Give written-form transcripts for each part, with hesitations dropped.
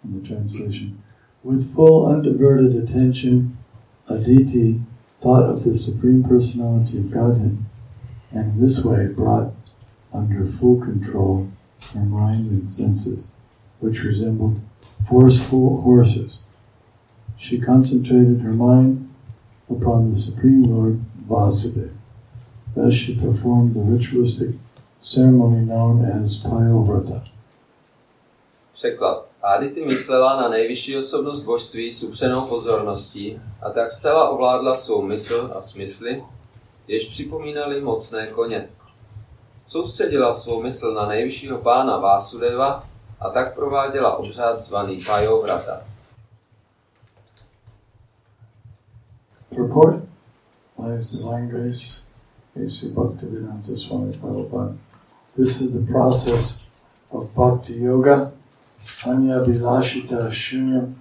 in the translation. With full undiverted attention, Aditi thought of the Supreme Personality of Godhead, and in this way brought under full control her mind and senses, which resembled forceful horses. She concentrated her mind upon the Supreme Lord Vasudeva. Thus she performed the ritualistic ceremony known as Payovrata. Překlad. Aditi myslela na nejvyšší osobnost božství s upřenou pozorností a tak zcela ovládla svou mysl a smysly, jež připomínali mocné koně. Soustředila svou mysl na nejvyššího pána Vásudeva a tak prováděla obřad zvaný Payovrata. Purport by His Divine Grace, A.C. Bhaktivedanta Swami Prabhupada. This is the process of Bhakti Yoga, Anya Vilashita Shunyam,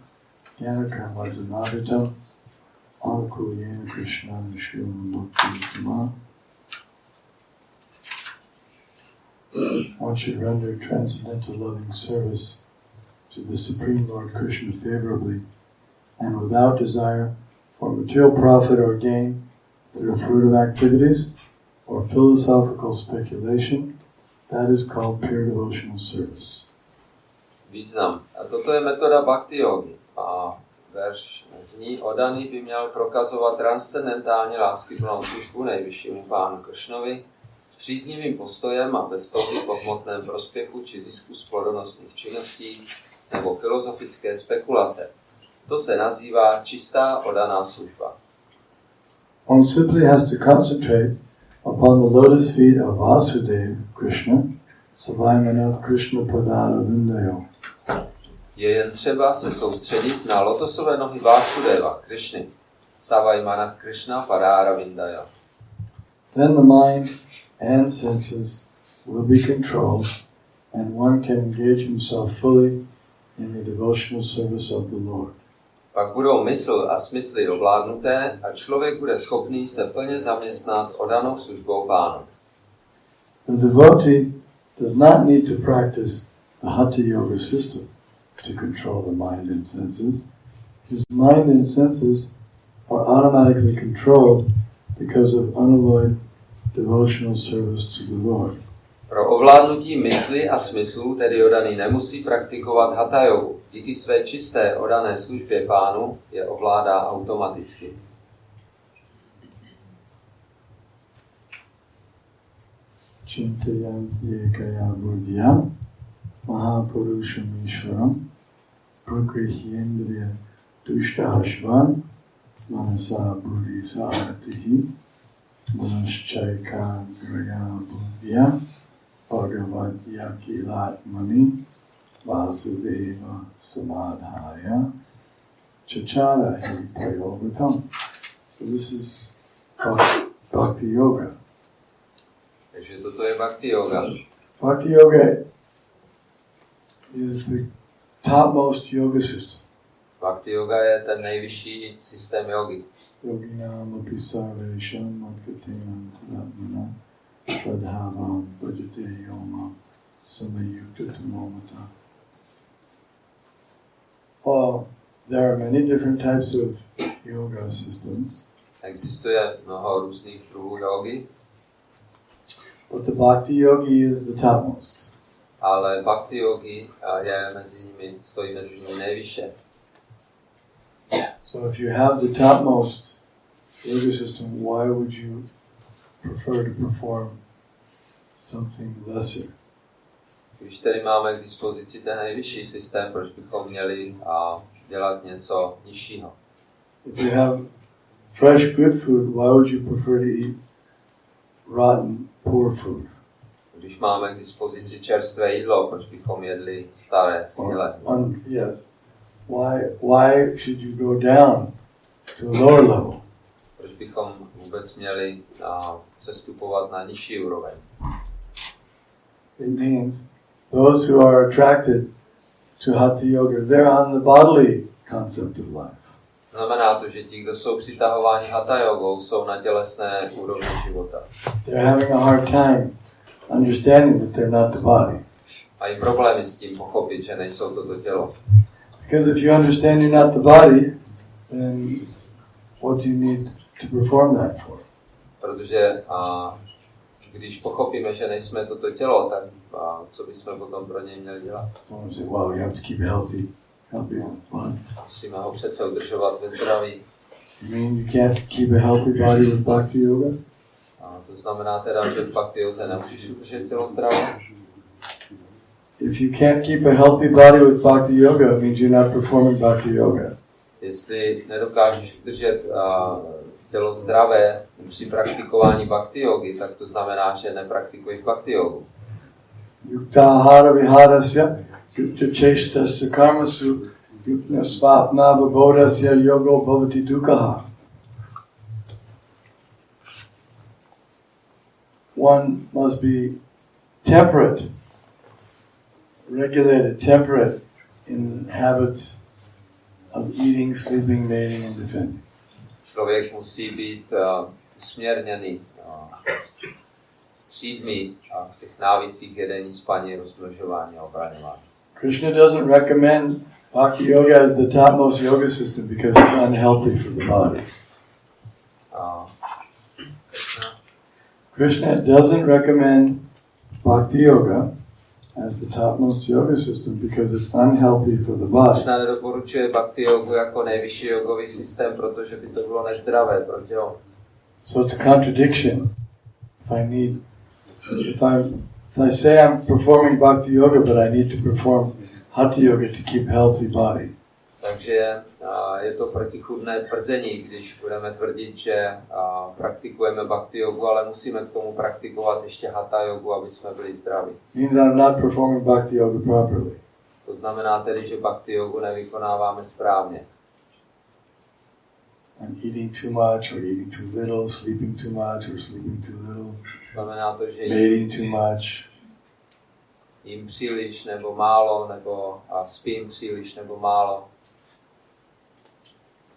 Jnanakarma Danavitam, Anukuyena Krishna Shulam Bhakti Dhamma. One should render transcendental loving service to the Supreme Lord Krishna favorably and without desire for material profit or gain through fruitive activities or philosophical speculation. That is called pure devotional service. Význam. A toto je metoda bhakti yogi. A verš zní, oddaný by měl prokazovat transcendentální láskyplnou službu nejvyššímu pánu Kršnovi s příznivým postojem a bez touhy po hmotném prospěchu či zisku z plodonosných činností nebo filozofické spekulace. To se nazývá čistá oddaná služba. One simply has to concentrate upon the lotus feet of Vasudeva Krishna, Savaimanat Krishna Padara Vindayo. Je jen třeba se soustředit na lotosové nohy Vásudeva, Krishny, Savaimanat Krishna Padara Vindayo. Then the mind and senses will be controlled and one can engage himself fully in the devotional service of the Lord. Pak budou mysl a smysly ovládnuté a člověk bude schopný se plně zaměstnat oddanou službou pánu. The devotee does not need to practice the Hatha Yoga system to control the mind and senses. His mind and senses are automatically controlled because of unalloyed devotional service to the Lord. Pro ovládnutí mysli a smyslů tedy oddaný nemusí praktikovat hatha jogu. Díky své čisté oddané službě pánu je ovládá automaticky. Chintayam yekaya buddhyam mahapurusham ishvaram prakrihyendriya dushtashvan manasa buddhi saratihi manaschaikandriya buddhyam bhagavad yakilatmani Vasudeva Samadhaya Chachara Hi Payovatam. So this is Bhakti Yoga. Takže toto je Bhakti Yoga. Bhakti Yoga is the topmost yoga system. Bhakti Yoga je ten nejvyšší systém jogy. Yoginam api sarvesham adgatenam tadatmana shradhavam bhajate yomam samayuktatamomata. Well, there are many different types of yoga systems. Existuje mnoho různých druhů jogy, but the Bhakti Yogi is the topmost. Ale Bhakti Yogi je mezi nimi, stojí mezi nimi nejvyšší. So if you have the topmost yoga system, why would you prefer to perform something lesser? Když tedy máme k dispozici ten nejvyšší systém, proč bychom měli dělat něco nižšího? If you have fresh good food, why would you prefer to eat rotten poor food? Když máme k dispozici čerstvé jídlo, proč bychom jedli staré, snělé? Yeah. Why should you go down to a lower level? Proč bychom vůbec měli přestupovat na nižší úroveň? It means those who are attracted to Hatha Yoga, they're on the bodily concept of life. Znamená to, že ti, kdo jsou přitahováni hatha jogou, jsou na tělesné úrovni života. They're having a hard time understanding that they're not the body. Mají problémy s tím pochopit, že nejsou toto tělo. Because if you understand you're not the body, then what do you need to perform that for? Protože když pochopíme, že nejsme toto tělo, tak co bychom potom pro něj měli dělat? Well, you have to keep healthy body. Musíme ho přece udržovat ve zdraví. You mean you can't keep a healthy body with bhakti yoga? A to znamená teda, že v bhakti yoze nemůžeš udržet tělo zdravé. If you can't keep a healthy body with bhakti yoga, it means you're not performing bhakti yoga. Jestli nedokážeš udržet tělo zdravé při praktikování bhakti yogy, tak to znamená, že nepraktikuješ bhakti yogu. Yuktahara viharasya yukta karmasu yukta svapna vabodasya yogo bhavati dukkha. One must be temperate, regulated, temperate in habits of eating, sleeping, mating, and defending. Člověk musí být usměrněný, střídmý v těch návicích jedení, spaní, rozmnožování a obraňování. Krishna doesn't recommend bhakti yoga as the topmost yoga system because it's unhealthy for the body. Krishna doesn't recommend bhakti yoga as the topmost yoga system because it's unhealthy for the body. Krishna nedoporučuje bhakti yogu jako nejvyšší jogový systém, protože by to bylo nezdravé pro tělo. So it's a contradiction. If I say I'm performing bhakti yoga, but I need to perform hatha yoga to keep healthy body. Takže je to protichůdné tvrzení, když budeme tvrdit, že praktikujeme bhakti jogu, ale musíme k tomu praktikovat ještě hatha jogu, aby jsme byli zdraví. Means I'm not performing bhakti yoga properly. To znamená tedy, že bhakti jogu nevykonáváme správně. I'm eating too much or eating too little, sleeping too much or sleeping too little. Znamená to, že mating too much. Jím příliš nebo málo, nebo spím příliš nebo málo.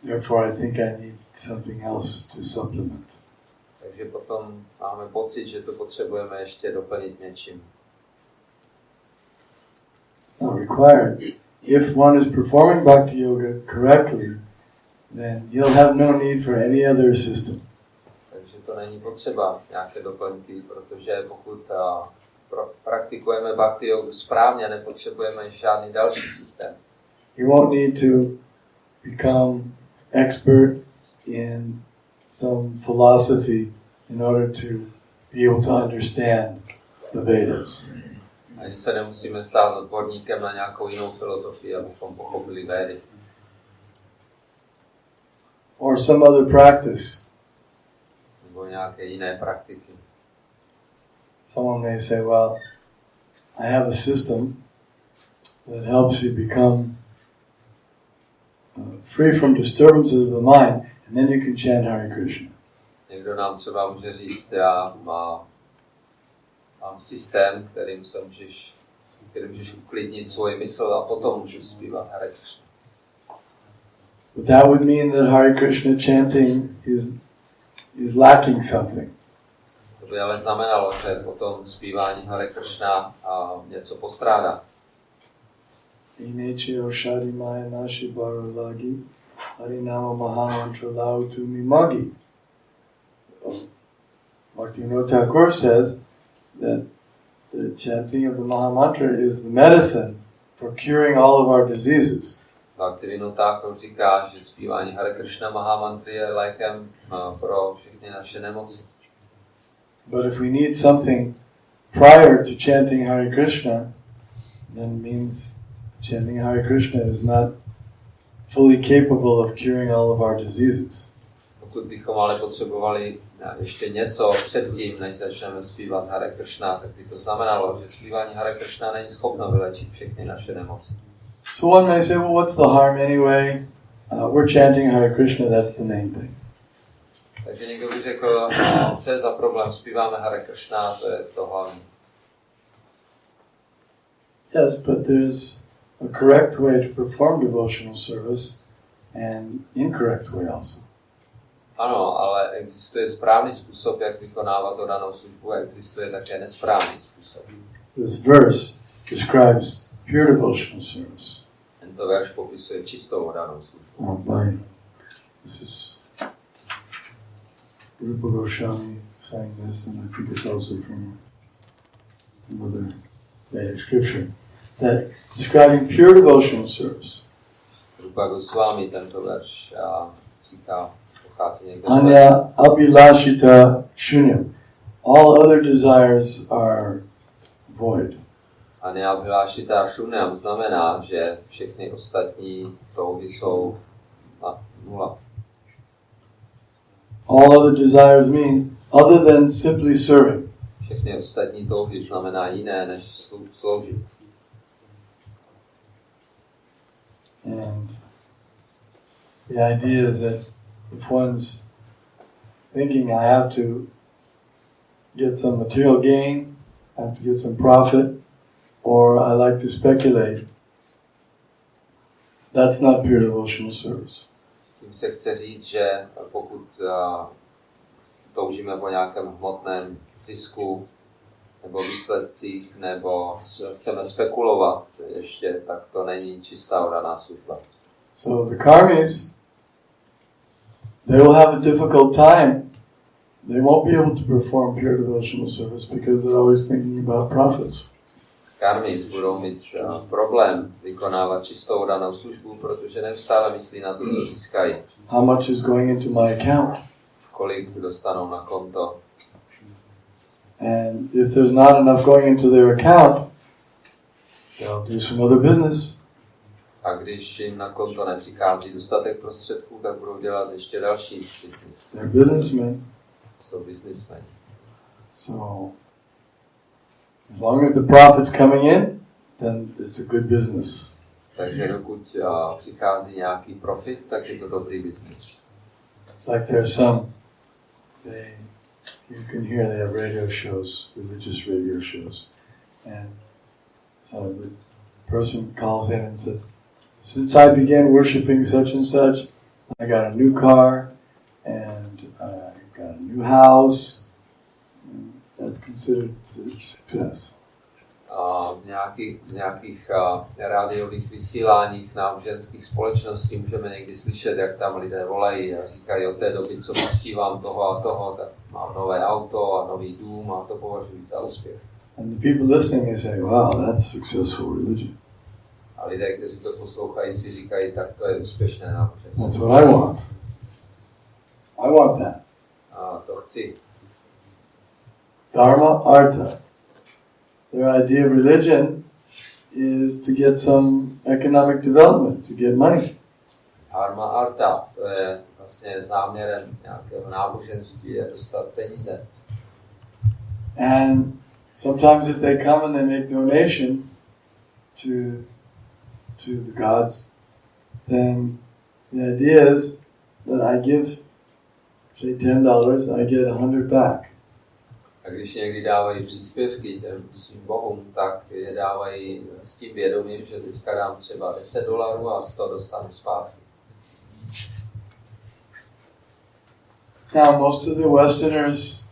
Therefore, I think I need something else to supplement. Takže potom máme pocit, že to potřebujeme ještě doplnit něčím. Not required. If one is performing bhakti yoga correctly, then he'll have no need for any other system. Takže to není potřeba nějaké doplňky, protože pokud praktikujeme bhakti jogu správně, nepotřebujeme žádný další systém. You won't need to become expert in some philosophy in order to be able to understand the Vedas. Ani se nemusíme stát odborníkem na nějakou jinou filozofii, abychom pochopili Védy. Or some other practice. Nebo nějaké jiné praktiky. Someone may say, well, I have a system that helps you become free from disturbances of the mind, and then you can chant Hare Krishna. Někdo nám třeba může říct, já mám systém, kterým můžeš uklidnit svoji mysl a potom můžu zpívat Hare Krishna. But that would mean that Hare Krishna chanting is lacking something. To by ale znamenalo, že potom zpívání Hare Krishna něco postrádá. Ineche oshadi maya nashi baralagi harinama mahamantra lau tumi magi. Bhaktivinoda Thakur says that the chanting of the Mahamantra is the medicine for curing all of our diseases. Bhaktivinoda Thakur říká, že zpívání Hare Krishna Mahamantry je lékem pro všechny naše nemoci. But if we need something prior to chanting Hare Krishna, then means chanting Hare Krishna is not fully capable of curing all of our diseases. Pokud bychom ale potřebovali ještě něco předtím, než začneme zpívat Hare Krishna, tak by to znamenalo, že zpívání Hare Krishna není schopno vylečit všechny naše nemoci. So one may say, well, what's the harm anyway? We're chanting Hare Krishna, that's the main thing. Takže někdo by řekl, co je za problém, zpíváme Hare Krishna, to je to hlavní. Yes, but there's a correct way to perform devotional service and incorrect way also. Ano, ale existuje správný způsob, jak vykonávat to danou službu, a existuje také nesprávný způsob. This verse describes pure devotional service. Ten Tento verš popisuje čistou oddanou službu. This is Rupa Goswami saying this, and I think it's also from another Vedic scripture, that describing pure devotional service. Rupa Goswami tento verš říká, pochází někde Anya abhilashita shunyam. All other desires are void. Neabhilášitá šunyam znamená, že všechny ostatní touhy jsou na nula. All other desires means other than simply serving. Všechny ostatní touhy znamená jiné než sloužit. And the idea is that if one's thinking I have to get some material gain, I have to get some profit, or I like to speculate, that's not pure devotional service. Tím se chce říct, že pokud toužíme po nějakém hmotném zisku nebo výsledcích, nebo chceme spekulovat ještě, tak to není čistá oddaná služba. So the karmis, they will have a difficult time. They won't be able to perform pure devotional service because they're always thinking about profits. Karmis budou mít problém vykonávat čistou oddanou službu, protože neustále myslí na to, co získají. How much is going into my account? Kolik dostanou na konto. And if there's not enough going into their account, they'll do some other business. A když jim na konto nepřichází dostatek prostředků, tak budou dělat ještě další business. They're businessmen. Jsou businessmeni. So, as long as the profit's coming in, then it's a good business. Takže dokud přichází nějaký profit, tak je to dobrý business. It's like there's some, you can hear they have radio shows, religious radio shows. And so the person calls in and says, since I began worshiping such and such, I got a new car, and I got a new house. And that's considered a success. V nějakých rádiových vysíláních náboženských společností můžeme někdy slyšet, jak tam lidé volají a říkají, od té doby, co uctívám toho a toho, tak mám nové auto a nový dům a to považuji za úspěch. And the people listening, they say, wow, that's successful religion. A lidé, kteří to poslouchají, si říkají, tak to je úspěšné náboženství. That's what I want. I want that. A to chci. Dharma, artha. Their idea of religion is to get some economic development, to get money. Dharma, artha, to je vlastně záměrem nějakého náboženství, je dostat peníze. And sometimes if they come and they make donation to the gods, then the idea is that I give, say, $10, I get 100 back. A když někdy dávají příspěvky těm svým bohům, tak je dávají s tím vědomím, že teďka dám třeba $10 a 100 dostanu zpátky. Now, most of the Westerners,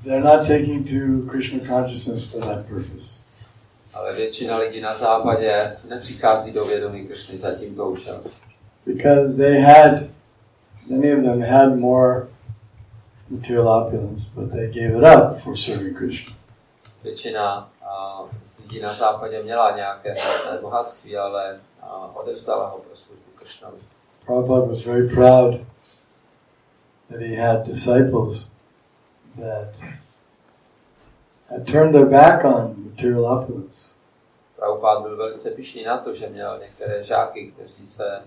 they're not taking to Krishna consciousness for that purpose. Ale většina lidí na západě nepřichází do vědomí Krishny za tímto účelem. Because many of them had more material opulence, but they gave it up for serving Krishna. Většina lidí na západě měla nějaké bohatství, ale odevzdala ho pro službu Krishnovi. Prabhupada was very proud that he had disciples that had turned their back on material opulence. Prabhupada byl velice pyšný na to, že měl některé žáky, kteří se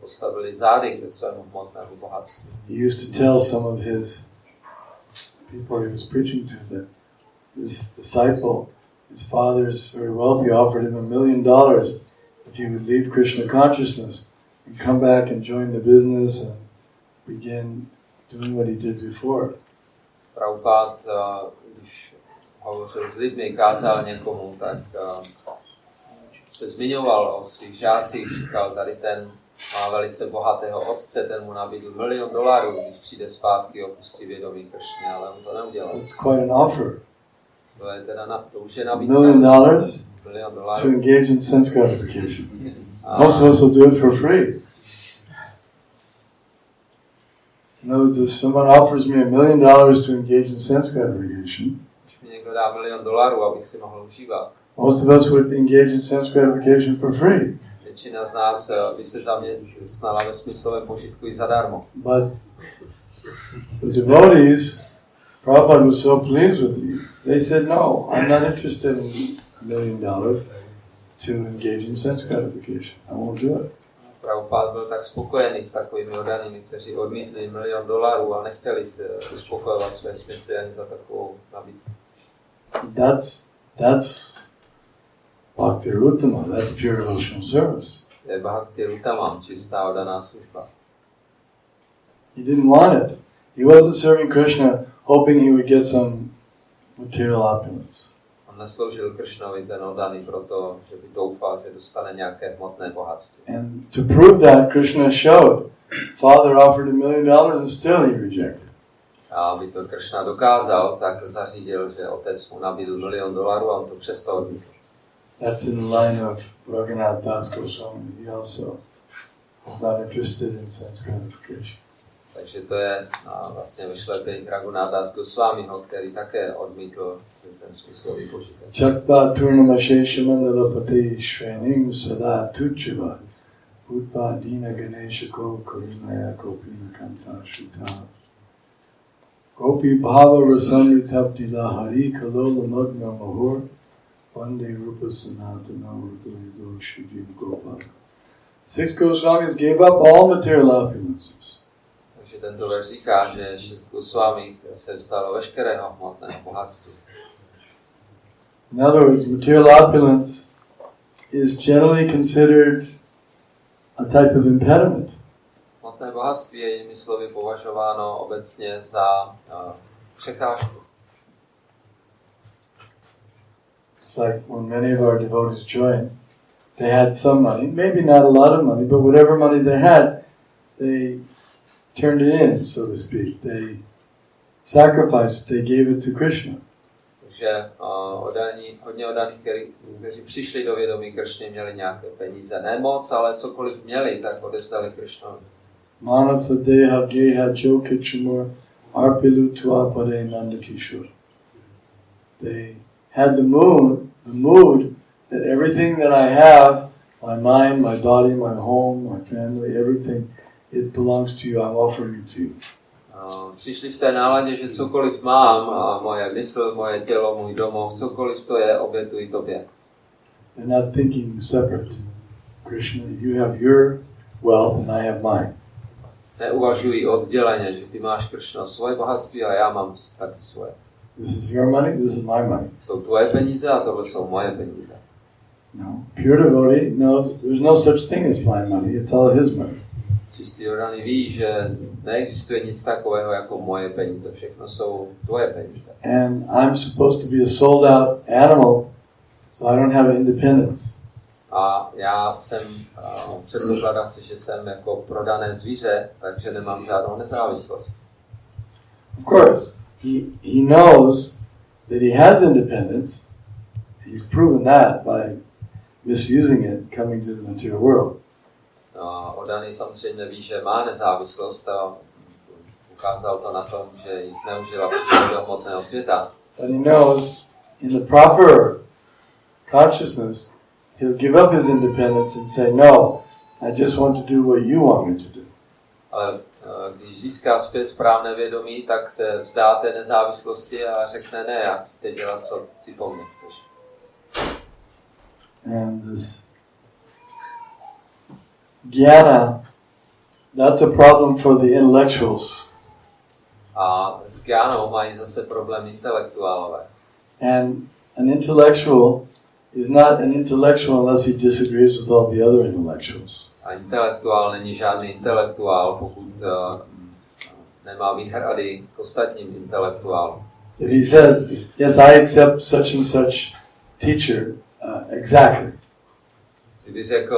postavili zády ke svému hmotnému bohatství. He used to tell some of his people he was preaching to that this disciple, his father's very wealthy, offered him $1 million if he would leave Krishna consciousness and come back and join the business and begin doing what he did before. Prabhupada, když hovořil s lidmi, kázal někomu, tak se zmiňoval o svých žácích, říkal, tady ten má velice bohatého otce, ten mu nabídl $1 milion, když přijde zpátky, opustí vědomí Kršny, ale on to neudělal. It's quite an offer. To je teda to už je $1 nabídka. million $1 milion to engage in sense gratification. Most of us will do it for free. No, if someone offers me $1 million to engage in sense gratification, Když mi někdo dá $1 milion, abych si mohl užívat, most of us would engage in sense gratification for free. většina z nás by se zaměstnala ve smyslovém požitku i zadarmo. But the devotees, Prabhupada was so pleased with me. They said, no, I'm not interested in $1 million to engage in sense gratification. I won't do it. Prabhupada byl tak spokojený s takovými oddanými, kteří odmítli $1 milion a nechtěli se uspokojovat své smysly ani za takovou nabídku. That's Bhakti Ruttama, that's pure devotional service. To je Bhakti Ruttama, čistá oddaná služba. He didn't want it. He wasn't serving Krishna hoping he would get some material opulence. On nesloužil Krishnovi ten oddaný proto, že by doufal, že dostane nějaké hmotné bohatství. And to prove that, Krishna showed. Father offered $1 million and still he rejected. A aby to Krishna dokázal, tak zařídil, že otec mu nabídl $1 milion a on to přesto odmítl. That's in the line of Raghunath Das Goswami. He also was not interested in sense gratification. Takže to je vlastně vyšlepej Raghunath Das Goswamiho, který také odmítl ten smyslový požitek. Chakva Turnamashesha Mandalapati Shrenim Sada Tuchiva Utpa Dina Ganesha Ko Karunaya Kopina Kanta Shuta Gopi Bhava Rasamritaptila Hari Kalola Magna Mahur Vande Rupa Sanatana Rupa Shrijiv Gopal. 6 Goswamis gave up all material opulences. Takže tento verš říká, že 6 Goswami se vzdalo veškerého hmotného bohatství. In other words, material opulence is generally considered a type of impediment. Hmotné bohatství je jinými slovy považováno obecně za překážku. It's like when many of our devotees joined, they had some money, maybe not a lot of money, but whatever money they had, they turned it in, so to speak. They sacrificed, they gave it to Krishna. Takže hodně oddaných, kteří přišli do vědomí Kršny, měli nějaké peníze. Ne moc, ale cokoliv měli, tak odevzdali Kršnovi. Manasa deha geha jokachumur arpilu tuapade nandakishur. They had the mood that everything that I have, my mind, my body, my home, my family, everything, it belongs to you, I'm offering it to you. Přišli v té náladě, že cokoliv mám, moje mysl, moje tělo, můj domov, cokoliv to je, obětuji tobě. They're not thinking separate. Krishna, you have your wealth and I have mine. Neuvažují odděleně, že ty máš, Krishna, svoje bohatství a já mám taky svoje. This is your money, this is my money. Jsou tvoje peníze a tohle jsou moje peníze. No. Pure devotee knows there's no such thing as my money, it's all his money. Čistý oddaný ví, že neexistuje nic takového jako moje peníze, všechno jsou tvoje peníze. And I'm supposed to be a sold out animal, so I don't have independence. A já jsem, předpokládá se, že jsem jako prodané zvíře, takže nemám žádnou nezávislost. Of course, he knows that he has independence. He's proven that by misusing it, coming to the material world. Oddaný samozřejmě ví, že má nezávislost a ukázal to na tom, že ji zneužila přístup do hmotného světa. But he knows in the proper consciousness, he'll give up his independence and say, no, I just want to do what you want me to do. Ale když získá zpět správné vědomí, tak se vzdá té nezávislosti a řekne, ne, já chci teď dělat, co ty po mně chceš. And this jnana, that's a problem for the intellectuals. A s gyánou mají zase problém intelektuálové. And an intellectual is not an intellectual unless he disagrees with all the other intellectuals. A intelektuál není žádný intelektuál, pokud nemá výhrady k ostatním intelektuálům. If he says, yes, I accept such and such teacher, exactly. Kdyby řekl,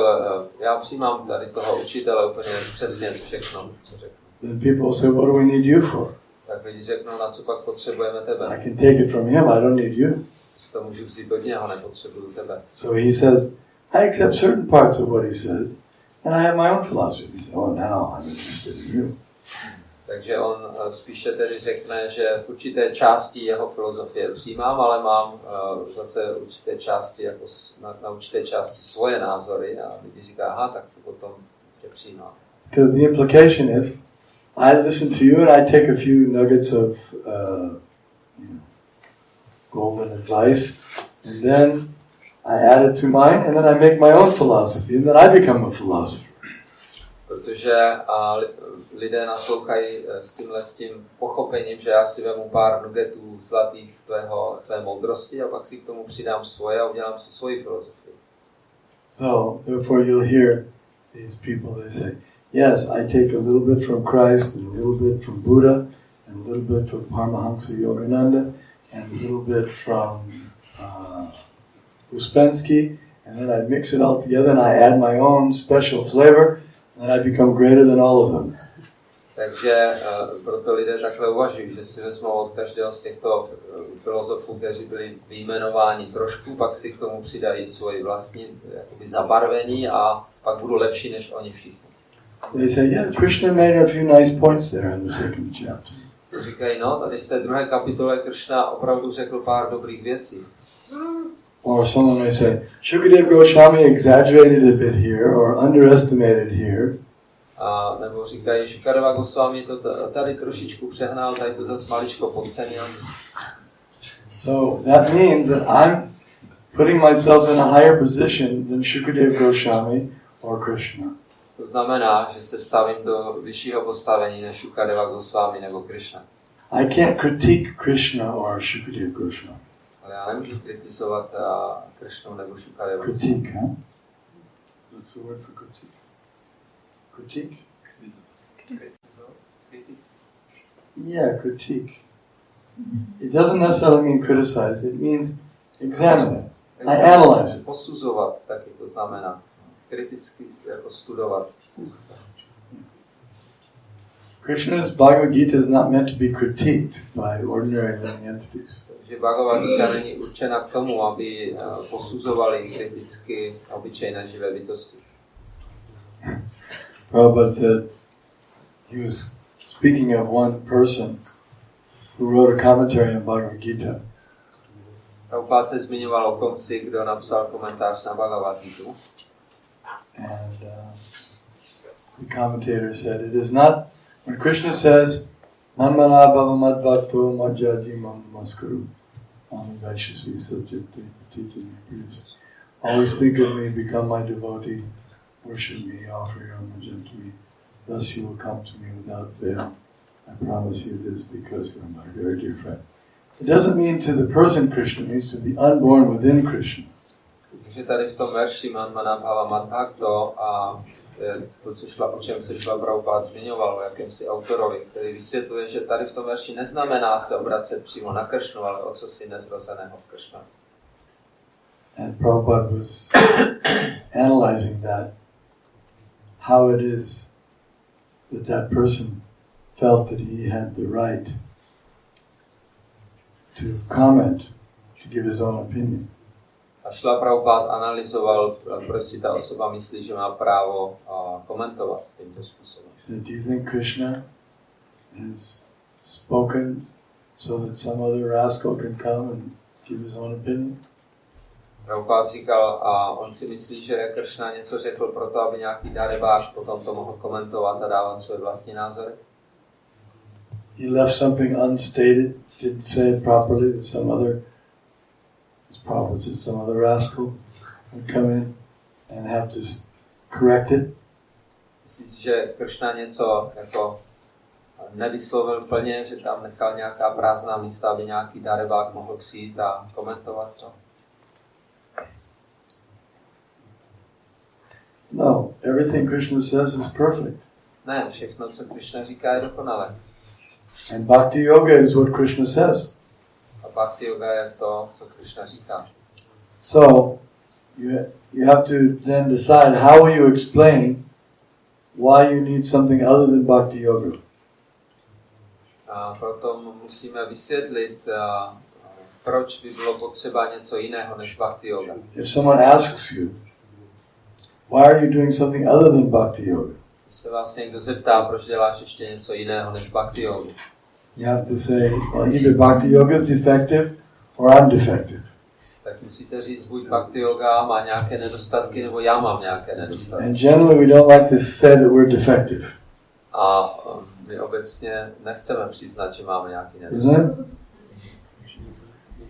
já přijímám tady toho učitele úplně přesně všechno, co řeknu. Then people say, what do we need you for? Tak lidi řeknou, na co pak potřebujeme tebe. I can take it from him, I don't need you. To můžu vzít od něho, nepotřebuju tebe. So he says, I accept certain parts of what he says, and I have my own philosophy. He says, oh, now I'm interested in you. Takže on spíše tedy řekne, že určité části jeho filozofie přijímám, ale mám zase určité části, jako na určité části svoje názory a lidi říká, aha, tak to potom tě přijímám. Because the implication is, I listen to you and I take a few nuggets of golden advice, and then I add it to mine, and then I make my own philosophy, and then I become a philosopher. Protože lidé naslouchají s tím pochopením, že já si vemu pár nugetů zlatých tvé moudrosti a pak si k tomu přidám svoje a udělám si svoji filozofii. So, therefore you'll hear these people, they say, yes, I take a little bit from Christ, and a little bit from Buddha, and a little bit from Paramahansa Yogananda, and a little bit from Uspensky, and then I mix it all together and I add my own special flavor, and I become greater than all of them. Takže proto lidé takhle uvažují, že si vezmou od každého z těchto filozofů, kteří byli vyjmenováni trošku, pak si k tomu přidají svoji vlastní jakoby zabarvení a pak budu lepší než oni všichni. They say, yeah, Krishna made a few nice points there in the second chapter. Říkají, no, tady v té druhé kapitole Krishna opravdu řekl pár dobrých věcí. Or someone may say, Shukadeva Goswami exaggerated a bit here, or underestimated here. A nebo říkají, Shukadeva Goswami to tady trošičku přehnal, tady to zase maličko podcenil. So that means that I'm putting myself in a higher position than Shukadeva Goswami or Krishna. To znamená, že se stavím do vyššího postavení než Shukadeva Goswami nebo Krishna. I can't critique Krishna or Shukadeva Goswami. Ale já nemůžu kritizovat Krishnu nebo Shukadeva. Critique, huh? What's the word for critique? Critique? Yeah, critique. It doesn't necessarily mean criticize, it means examine it. I analyze it. Posuzovat taky to znamená. Kriticky jako studovat. Krishna's Bhagavad Gita is not meant to be critiqued by ordinary living entities. Takže Bhagavad Gita není určena k tomu, aby posuzovali kriticky obyčejné živé bytosti. Prabhupada said he was speaking of one person who wrote a commentary on Bhagavad Gita. Prabhupada se zmiňoval o komsi, kdo napsal komentář na Bhagavad Gitu. And the commentator said, it is not, when Krishna says, Manmana bhava madbhakto madhyaji mamaskaru, amivashasi subjekti patiti nirpiyas. Always think of me, become my devotee, worship me, offer your homage to me. Thus you will come to me without fail. I promise you this because you are my very dear friend. It doesn't mean to the person Krishna, it means to the unborn within Krishna. Takže tady v tom verši Manmana bhava madbhakto a to, o čem se šla Prabhupada zmiňoval, o jakémsi autorovi, který vysvětluje, že tady v tom verši neznamená se obracet přímo na Kršnu, ale o co si nezrozeného v Kršna. And Prabhupada was analyzing that, how it is that person felt that he had the right to comment, to give his own opinion. A Šla Prabhupada analyzoval, proč si ta osoba myslí, že má právo komentovat tímto způsobem. He said, do you think Krishna has spoken so that some other rascal can come and give his own opinion? Prabhupada říkal, a on si myslí, že Krishna něco řekl proto, aby nějaký darebář potom to mohl komentovat a dávat své vlastní názory. He left something unstated, didn't say it properly, that some other some other rascal would come in and have to correct it. Myslíš, že Krishna něco jako nevyslovil plně, že tam nechal nějaká prázdná místa, aby nějaký darebák mohl přijít a komentovat to? No, everything Krishna says is perfect. Ne, všechno, co Krishna říká, je dokonalé. And Bhakti Yoga is what Krishna says. A Bhakti Yoga je to, co Krishna říká. So, you have to then decide how will you explain why you need something other than Bhakti Yoga. A proto musíme vysvětlit, proč by bylo potřeba něco jiného než Bhakti Yoga. If someone asks you, why are you doing something other than bhakti yoga? Když se vás někdo zeptá, proč děláš ještě něco jiného než bhakti yogu, You have to say, well, either bhakti yoga is defective or I'm defective. tak musíte říct, buď bhakti yoga má nějaké nedostatky, nebo já mám nějaké nedostatky. And generally we don't like to say that we're defective. A my obecně nechceme přiznat, že máme nějaký nedostatek. Isn't it?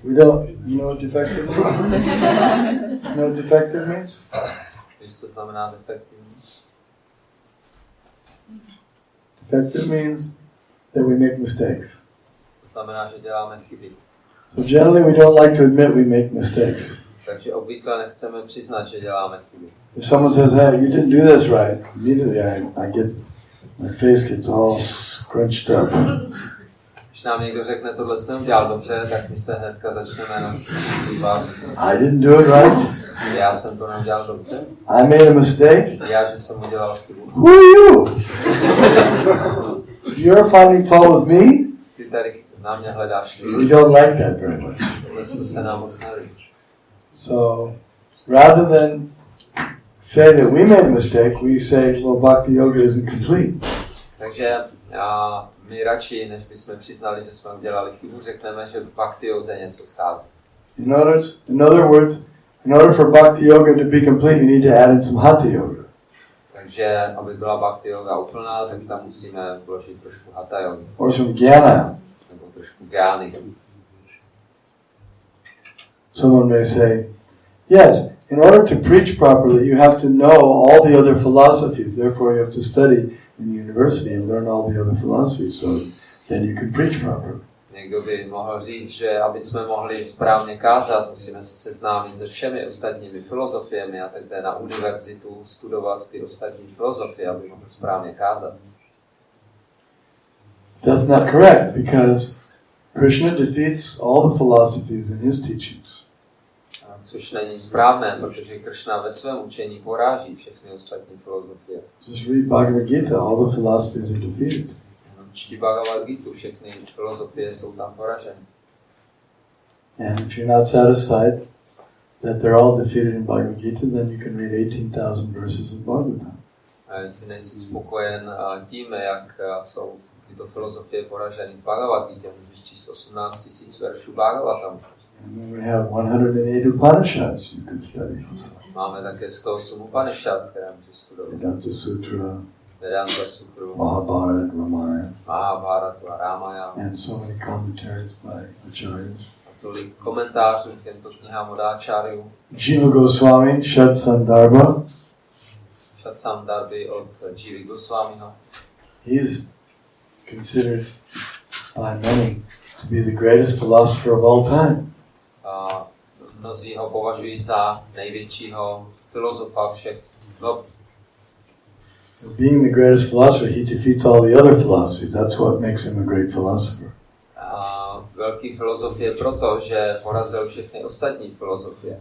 We don't, you know what defective means? You know what defective means? Víš, co znamená defektivní? Defective means that we make mistakes. To znamená, že děláme chyby. So generally we don't like to admit we make mistakes. Takže obvykle nechceme přiznat, že děláme chyby. If someone says, hey, you didn't do this right, immediately my face gets all scrunched up. Když nám někdo řekne, tohle jsi neudělal dobře, tak my se hnedka začneme na vás. I didn't do it right. Já jsem to neudělal dobře. I made a mistake. Já, že jsem udělal chybu. Who are you? You're finding fault with me? Ty tady na mě hledáš chybu. We don't like that very much. Tohle se nám moc nelíbí. So, rather than say that we made a mistake, we say, well, bhakti yoga isn't complete. Takže my radši, než bychom přiznali, že jsme udělali chybu, řekneme, že v bhakti yoze něco schází. In other words, in order for bhakti yoga to be complete, you need to add in some hatha yoga. Takže, aby byla bhakti yoga úplná, tak tam musíme vložit trošku hatha yogy. Or some jnana. Nebo trošku gyány. Someone may say, yes, in order to preach properly, you have to know all the other philosophies. Therefore, you have to study in the university and learn all the other philosophies, so then you can preach properly. Někdo by mohl říct, že aby jsme mohli správně kázat, musíme se seznámit se všemi ostatními filozofiemi a tak jde na univerzitu studovat ty ostatní filozofie, aby mohl správně kázat. That's not correct, because Krishna defeats all the philosophies in his teachings. Což není správné, protože Krishna ve svém učení poráží všechny ostatní filozofie. Just read Bhagavad Gita, all the philosophies are defeated. Čti Bhagavad Gitu, všechny filozofie jsou tam poraženy. And if you're not satisfied that they're all defeated in Bhagavad Gita, then you can read 18,000 verses of Bhagavatam. A jestli nejsi spokojen tím, jak jsou tyto filozofie poraženy v Bhagavad Gita, můžeš číst 18 000 veršů Bhagavatam. And then we have 108 Upanishads you can study also. Máme také 108 Upanishad, které můžeš studovat. Vedanta Sutra, Vedanta Sutru, Mahabharata, Ramayana, Mahabharatu a Ramayana. and so many commentaries by acharyas. A tolik komentářů k těmto knihám od áčáryů. Jiva Goswami, Shad Sandarbha, Sandarbhy od Jivy Goswamiho. he's considered by many to be the greatest philosopher of all time. A mnozí ho považují za největšího filozofa všech dob. So being the greatest philosopher, he defeats all the other philosophies. That's what makes him a great philosopher. A velký filozof je proto, že porazil všechny ostatní filozofie.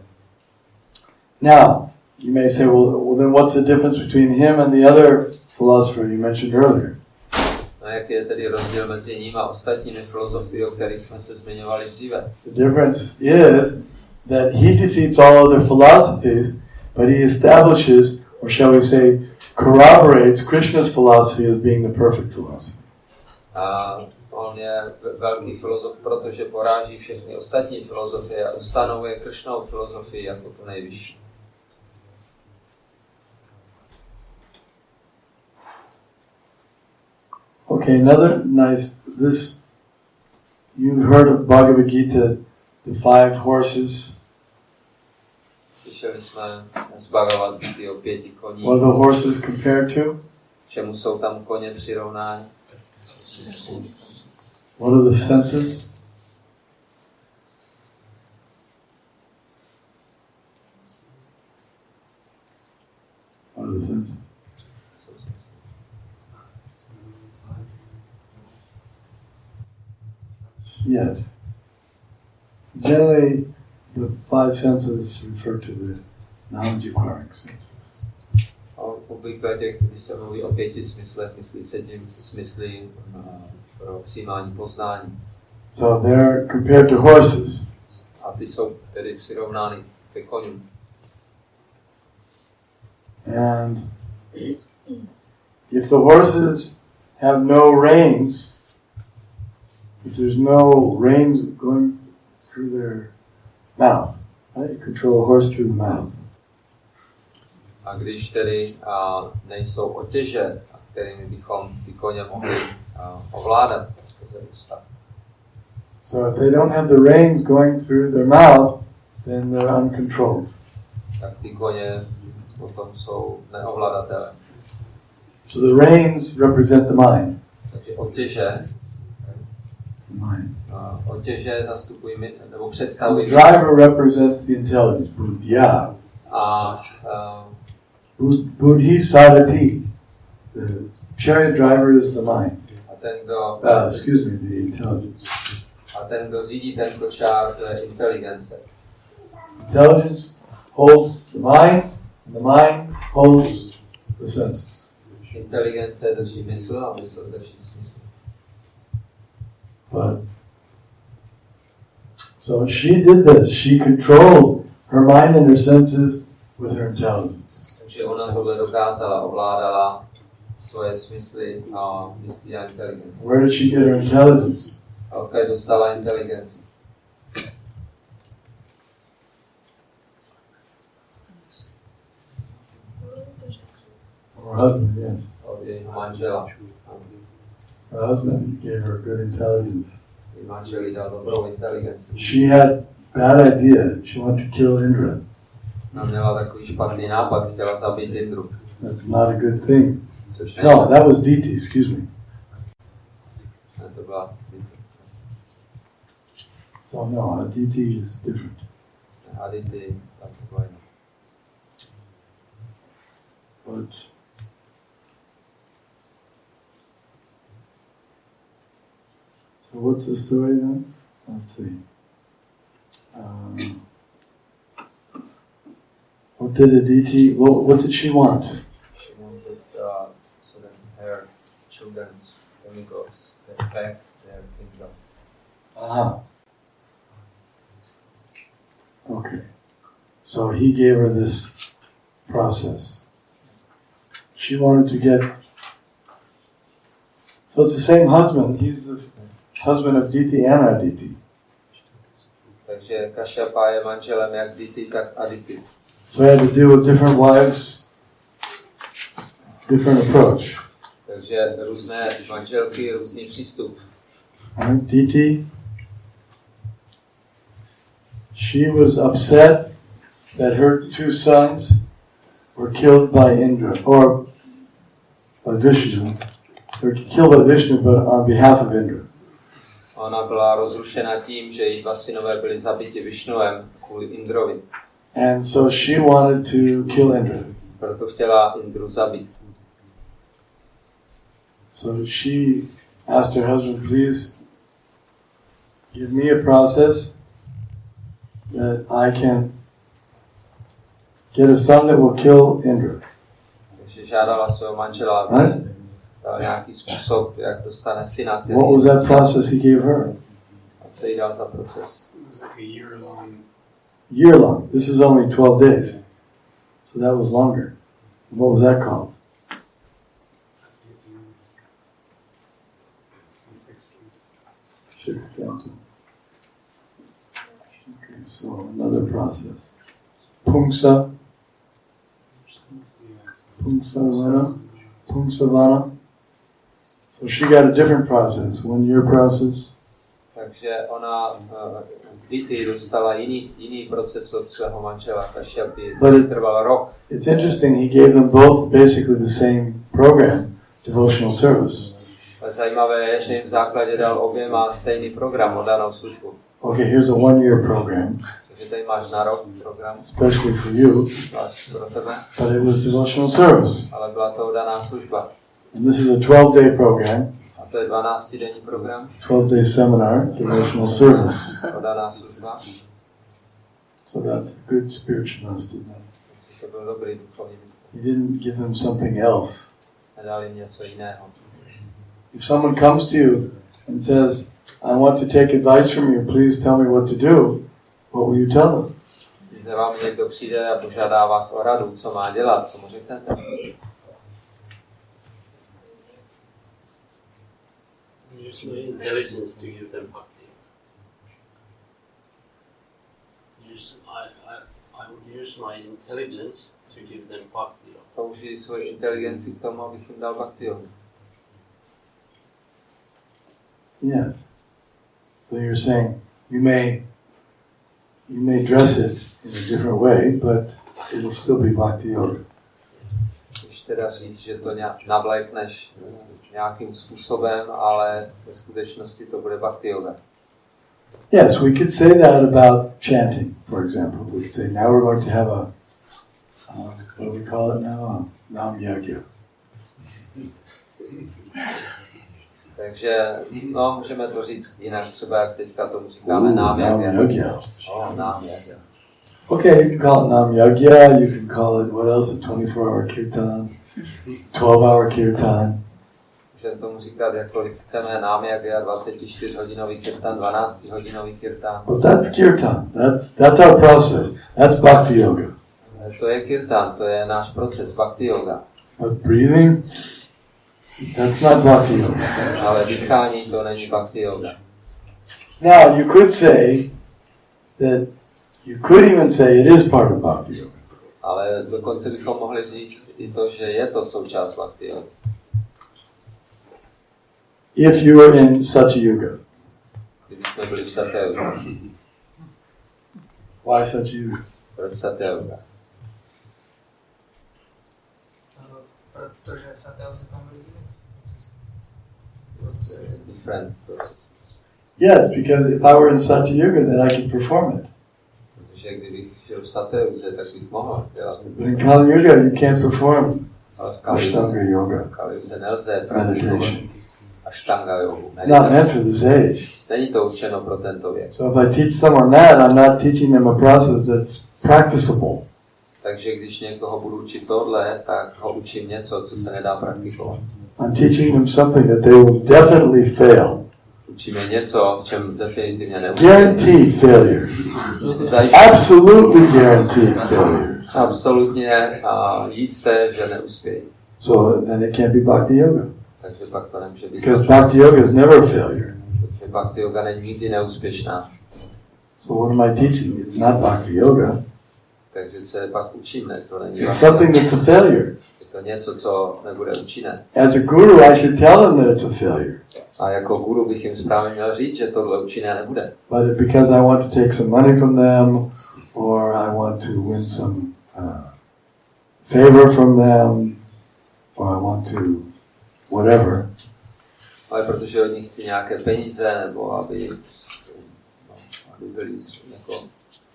Now, you may say, well, then what's the difference between him and the other philosopher you mentioned earlier? No, jak je tedy rozdíl mezi ním a ostatními filozofii, o kterých jsme se zmiňovali dříve? The difference is that he defeats all other philosophies, but he establishes, or shall we say, corroborates Krishna's philosophy as being the perfect philosophy. A on je velký filozof, protože poráží všechny ostatní filozofie a ustanovuje Krishnovu filozofii jako tu nejvyšší. Okay, another nice, you've heard of Bhagavad Gita, the 5 horses. Slyšeli jsme z Bhagavad Gita o 5 koních. What are the horses compared to? Čemu jsou tam koně přirovnáni? What are the senses? What are the senses? Yes. Generally, the 5 senses refer to the knowledge-acquiring senses. Obvykle těch, když se mluví o 5 smyslech, myslí se tím smysly pro přijímání poznání. So they're compared to horses. A ty jsou tedy přirovnány ke koním. And if the horses have no reins, if there's no reins going through their mouth, right? You control a horse through the mouth. A když tedy nejsou otěže, kterými bychom ty koně mohli ovládat skrze ústa. So if they don't have the reins going through their mouth, then they're uncontrolled. Tak ty koně potom jsou neovladatelné. So the reins represent the mind. Takže otěže, Mind. otěže zastupují nebo And the představují driver represents the intelligence, buddhya. a Buddhi sadati. The chariot driver is the mind. ten, kdo Excuse me, the intelligence. a ten, kdo řídí ten kočár, to je inteligence. Intelligence holds the mind, and the mind holds the senses. Inteligence drží mysl a mysl drží smysl. But so she did this. She controlled her mind and her senses with her intelligence. Takže ona tohle dokázala, ovládala svoje smysly a myslí a inteligenci. Where did she get her intelligence? A odkud dostala inteligenci? Her husband, yes. Od jejího manžela. Her husband gave her good intelligence. Její manžel jí dal dobrou inteligenci. She had bad idea. She wanted to kill Indra. Ona měla takový špatný nápad, chtěla zabít Indru. That's not a good thing. Což No, that was Diti, excuse me. to byla So no, Diti is different. Adity, tak to bylo jiné. But so what's the story then? Let's see. What did Aditi? What did she want? She wanted so that her children's demigods get back their kingdom. Aha. Okay. So he gave her this process. She wanted to get. So it's the same husband. He's the husband of Diti and Aditi. Takže Kašapa je manželem jak Diti, tak Aditi. So he had to deal with different wives, different approach. Takže různé manželky, různý přístup. Right? Diti, she was upset that her two sons were killed by Indra, or by Vishnu. They were killed by Vishnu, but on behalf of Indra. Ona byla rozrušena tím, že její dva synové byli zabiti Višnuem kvůli Indrovi. And so she wanted to kill Indra. Proto chtěla Indru zabít. So she asked her husband, please give me a process that I can get a son that will kill Indra. Takže žádala svého manžela, aby dal nějaký způsob, jak dostane syna, který... What was that process he gave her? A co jí dal za proces? It was like a year-long. Year long. This is only 12 days. So that was longer. What was that called? 6 canto. Okay, so another process. Pungsa. Pungsavana. So she got a different process. 1 year process. Takže ona, Diti, dostala jiný proces od svého manžela, Kašapy, který trval rok. It's interesting, he gave them both basically the same program, devotional service. Ale zajímavé je, že jim v základě dal oběma stejný program, oddanou službu. Okay, here's a 1 year program. Takže tady máš na rok program, Especially for you, zvlášť pro tebe, but it was devotional service. ale byla to oddaná služba. And this is a 12-day program, A to je 12denní program, 12-day seminar, devotional service. oddaná služba. So that's a good spiritual master then. To byl dobrý duchovní mistr. He didn't give them something else. Nedal jim něco jiného. If someone comes to you and says, I want to take advice from you, please tell me what to do, what will you tell them? Když Že vám někdo přijde a požádá vás o radu, co má dělat, co mu řeknete? Use my intelligence to give them bhakti. I would use my intelligence to give them bhakti. Použiji svoji inteligenci k tomu, abych jim dal bhakti yoga. Yes. So you're saying you may dress it in a different way, but it'll still be bhakti yoga. Když teda říct, že to navlékneš nějakým způsobem, ale ve skutečnosti to bude bhakti yoga. Yes, we could say that about chanting, for example. We could say, now we're going to have a, what do we call it now? A Nam Yagya. Takže, no, můžeme to říct jinak, třeba jak teďka tomu říkáme Nam Yagya. Oh, Nam Yagya. Okay, you can call it Nam Yagya, you can call it, what else, a 24-hour kirtan, 12-hour kirtan. Můžeme tomu říkat, jakkoliv chceme, Nam Yagya, 24-hodinový kirtan, 12-hodinový kirtan. But that's kirtan, that's our process, that's bhakti yoga. To je kirtan, to je náš proces, bhakti yoga. But breathing, that's not bhakti yoga. Ale dýchání to není bhakti yoga. Now, you could say that, you could even say it is part of bhakti yoga. Ale dokonce bychom mohli říct i to, že je to součást bhakti yoga. If you were in such a yuga. Kdyby jsme byli v Satya Yoga. Why such a yuga? Proč Satya Yoga? Protože Satya Yoga tam byli Different processes. Yes, because if I were in such a yuga, then I could perform it. Protože kdybych žil v Satya Yoga, tak bych mohl dělat. But in Kali Yuga, you can't perform Ale v Kali Ashtanga yoga, Yoga nelze praktikovat meditation. Ashtanga yogu. Not meant for this age. Není to určeno pro tento věk. So if I teach someone that, I'm not teaching them a process that's practicable. Takže když někoho budu učit tohle, tak ho učím něco, co se nedá praktikovat. I'm teaching them something that they will definitely fail. Učíme něco, v čem definitivně neuspějí. Guaranteed failure. Absolutely guaranteed failure. Absolutně jisté, že neuspějí. So then it can't be bhakti yoga. Takže pak to nemůže být. Because bhakti yoga is never a failure. Protože bhakti yoga není nikdy neúspěšná. So what am I teaching? It's not bhakti yoga. Takže co je pak učíme, to není It's something that's a failure. Je to něco, co nebude účinné. As a guru, I should tell them that it's a failure. A jako guru bych jim správně měl říct, že tohle účinné nebude. But because I want to take some money from them, or I want to win some favor from them, or I want to whatever. Ale protože od nich chci nějaké peníze, nebo aby byli jako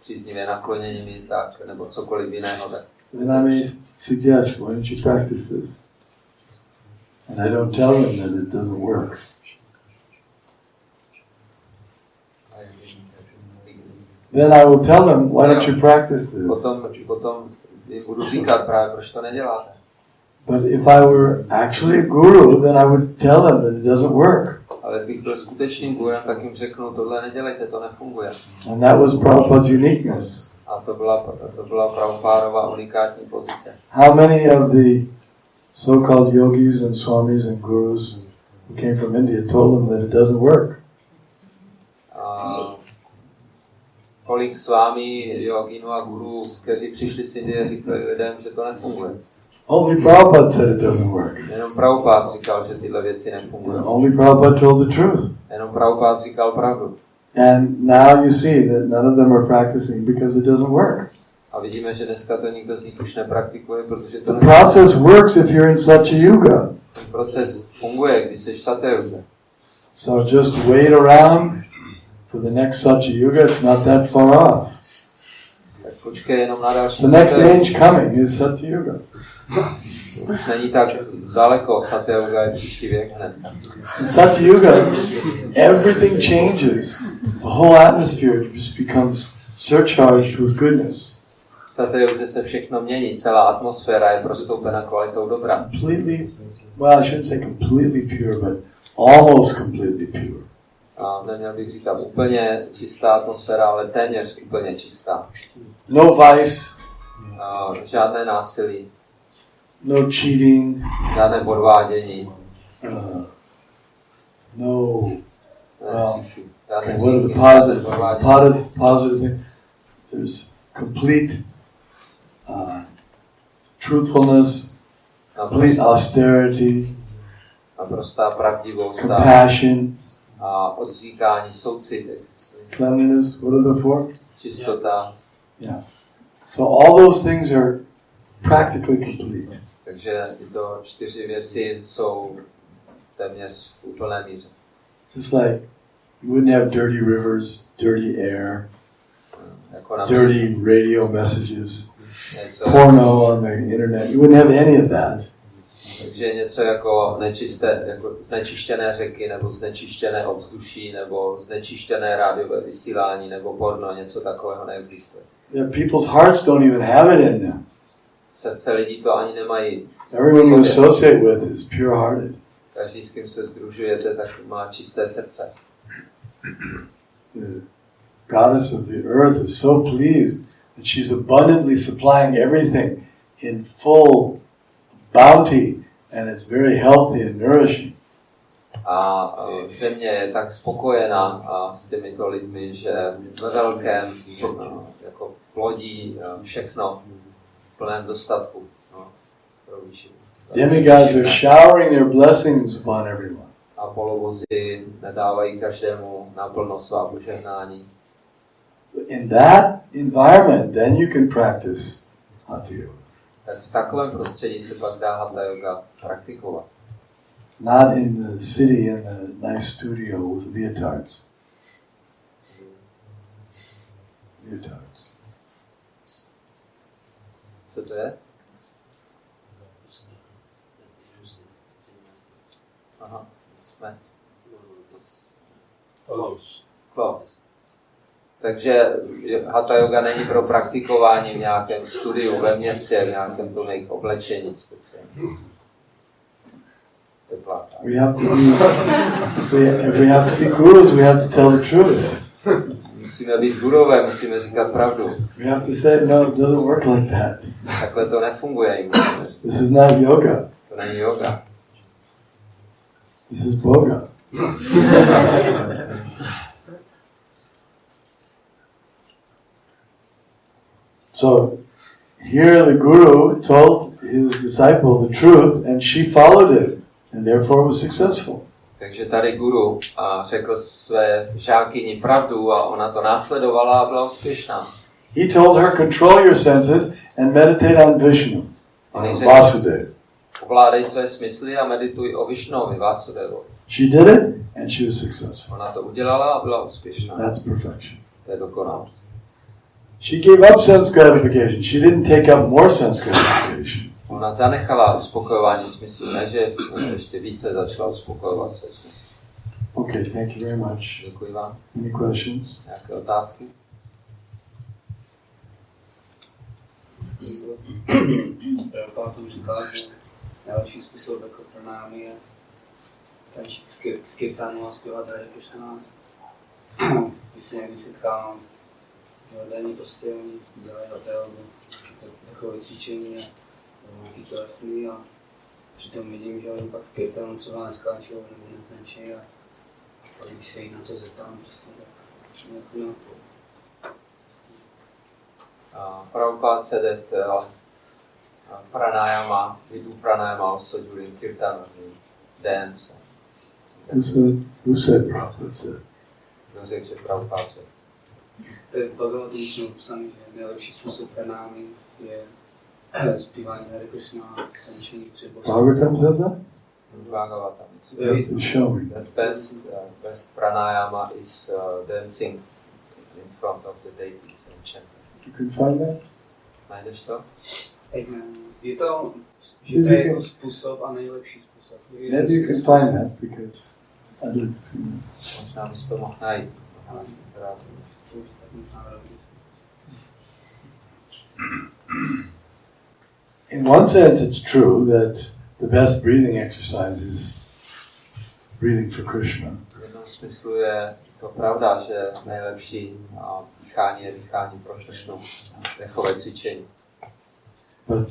příznivě nakloněni mi, tak, nebo cokoliv jiného, tak. Then I may suggest, why don't you practice this? And I don't tell them that it doesn't work. Then I will tell them, why don't you practice this? Potom budu říkat právě, proč to neděláte. But if I were actually a guru, then I would tell them that it doesn't work. Ale kdybych byl skutečným gurem, tak jim řeknu, tohle nedělejte, to nefunguje. And that was Prabhupada's uniqueness. A to byla Prabhupádova unikátní pozice. How many of the so-called yogis and swamis and gurus who came from India told them that it doesn't work? Kolik svámi, joginů a gurů, kteří přišli z Indie, říkali lidem, že to nefunguje. Only Prabhupada said it doesn't work. Jenom Prabhupada říkal, že tyhle věci nefungují. And only Prabhupada told the truth. Jenom Prabhupada říkal pravdu. And now you see that none of them are practicing because it doesn't work. A vidíme, že dneska to nikdo z nich už nepraktikuje, protože to The process works if you're in such a yuga. Ten proces funguje, když jsi v Satya Yoga. So just wait around for the next such a yuga. It's not that far off. Tak počkej jenom na další The next age coming is Satya Yoga. Už není tak daleko, Satya Yoga je příští věk hned. In Satya Yoga, everything changes. The whole atmosphere just becomes surcharged with goodness. V Satya Yoga se všechno mění, celá atmosféra je prostoupena kvalitou dobra. Completely, well, I shouldn't say completely pure, but almost completely pure. neměl bych říkat úplně čistá atmosféra, ale téměř úplně čistá. No vice, Žádné násilí, no cheating, žádné podvádění, no. žádné What are the žádné podvádění. positive thing? There's complete truthfulness, complete austerity, Naprostá pravdivost compassion, a odříkání, soucit existuje. cleanliness. What are the four? Čistota. Yeah. So all those things are practically complete. Takže tyto 4 věci jsou téměř v úplné míře. Just like you wouldn't have dirty rivers, dirty air, Jako dirty radio messages, něco, porno on the internet. You wouldn't have any of that. takže něco jako znečištěné řeky, nebo znečištěné ovzduší, nebo znečištěné rádiové vysílání, nebo porno, něco takového neexistuje. People's hearts don't even have it in them. Srdce lidí to ani nemají. Everyone you associate with is pure-hearted. Každý, s kým se sdružujete, tak má čisté srdce. The goddess of the earth is so pleased that she's abundantly supplying everything in full bounty, and it's very healthy and nourishing. A země je tak spokojená s těmito lidmi, že ve velkém jako plodí všechno v plném dostatku pro výživu. Demigods are showering their blessings upon everyone. A polovozy nedávají každému naplno svá požehnání. In that environment, then you can practice Hatha Yoga. Tak v takovém prostředí se pak dá Hatha Yoga praktikovat. Not in the city in the nice studio with leotards. Leotards. Co to je? Aha, jsme. Clothes. Takže Hatha Yoga není pro praktikování v nějakém studiu ve městě, v nějakém tom jejich oblečení speciálně. We have to be, if we have to be gurus, we have to tell the truth. Musíme být gurové, musíme říkat pravdu. We have to say, no, it doesn't work like that. Takhle to nefunguje. This is not yoga. To není yoga. This is boga. So, here the guru told his disciple the truth, and she followed it, and therefore was successful. Takže tady guru řekl své žákyni pravdu a ona to následovala a byla úspěšná. He told her, control your senses and meditate on Vishnu, Vasudeva. Ovládej své smysly a medituj o Vishnovi, Vasudevovi. She did it, and she was successful. Ona to udělala a byla úspěšná. That's perfection. To je dokonalost. She gave up sense gratification. She didn't take up more sense gratification. Ona zanechala uspokojování smyslu, ne že ještě více začala uspokojovat své smysly. Okay, thank you very much. Děkuji vám. Any questions? Nějaké otázky? Prabhupada tam říkal, že nejlepší způsob jako pro námi je tančit v kirtánu a zpívat Hare Krishna. Když se někdy setkávám v denní, prostě oni dělají Hatha Yogu, takové cvičení a nějaký tělesný a přitom vidím, že oni pak v kirtánu třeba neskáčou nebo netančí a pak když se jich na to zeptám, prostě tak nějakou. Prabhupada said that pranayama, we do pranayama also during kirtan, dance. Who said Prabhupada said? Kdo řekl, že Prabhupada said? To je v Bhagavatam napsané, že nejlepší způsob pro námi je zpívání Hare Krishna, tančení před Bosem. Bhagavatam says that? Bhagavatam. Show me. The best pranayama is dancing in front of the deities and chanting. You can find that? Najdeš to? Je to jako způsob a nejlepší způsob. Maybe you can find that because I'd like to see that. Možná bys to mohl najít. In one sense, it's true that the best breathing exercise is breathing for Krishna. V jednom smyslu je to pravda, že nejlepší dýchání je dýchání pro Krishnu, dechové cvičení. But